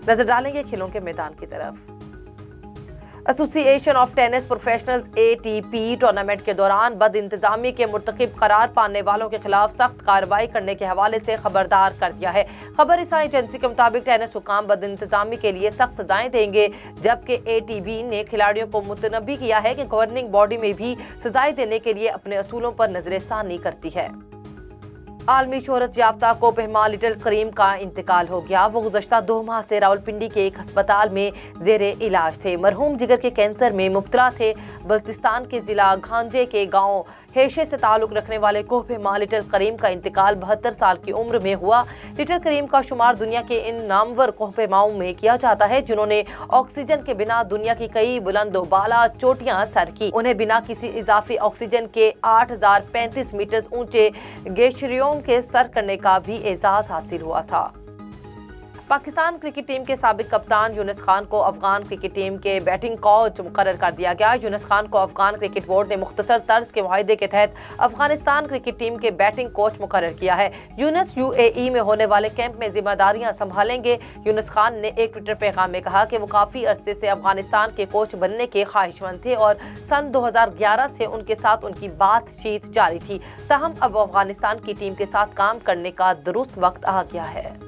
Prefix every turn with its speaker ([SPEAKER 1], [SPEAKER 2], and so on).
[SPEAKER 1] नजर डालेंगे खेलों के मैदान की तरफ। Association of tennis professionals ATP tournament के दौरान बद इंतजामी के मुर्तकिब करार पाने वालों के खिलाफ सख्त कार्रवाई करने के हवाले से खबरदार कर दिया है। खबर रसाई एजेंसी के मुताबिक टेनिस हुकाम बद इंतजामी के लिए सख्त सजाएं देंगे, जबकि ATP ने खिलाड़ियों को मुतनब्बी किया है कि गवर्निंग बॉडी में भी सजाएं देने के लिए अपने असूलों पर नजरसानी करती है। आलमी शोहरत याफ्ता कोहपेमा लिटिल करीम का इंतकाल हो गया। वो गुज़श्ता 2 माह से रावलपिंडी के एक अस्पताल में जेरे इलाज थे। मरहूम जिगर के कैंसर में मुब्तला थे। बल्तिस्तान के जिला घांजे के गांव हेशे से ताल्लुक रखने वाले कोहपेमा लिटिल करीम का इंतकाल 72 साल की उम्र में हुआ। लिटिल करीम का शुमार दुनिया के इन नामवर कोहपेमाओं में किया जाता है जिन्होंने ऑक्सीजन के बिना दुनिया की कई बुलंद बाला चोटियां सर की। उन्हें बिना किसी इजाफी ऑक्सीजन के 8035 मीटर ऊंचे ग्लेशियरों के सर करने का भी एजाज हासिल हुआ था। पाकिस्तान क्रिकेट टीम के साबिक कप्तान यूनुस खान को अफगान क्रिकेट टीम के बैटिंग कोच मुकर्रर कर दिया गया। यूनुस खान को अफगान क्रिकेट बोर्ड ने मुख्तसर तर्ज के मुआहदे के तहत अफगानिस्तान क्रिकेट टीम के बैटिंग कोच मुकर्रर किया है। यूनुस UAE में होने वाले कैंप में जिम्मेदारियां संभालेंगे। यूनुस खान ने एक ट्विटर पैगाम में कहा कि वो काफी अरसे से अफगानिस्तान के कोच बनने के ख्वाहिशमंद थे और सन 2011 से उनके साथ उनकी बातचीत जारी थी। ताहम अब अफगानिस्तान की टीम के साथ काम करने का दुरुस्त वक्त आ गया है।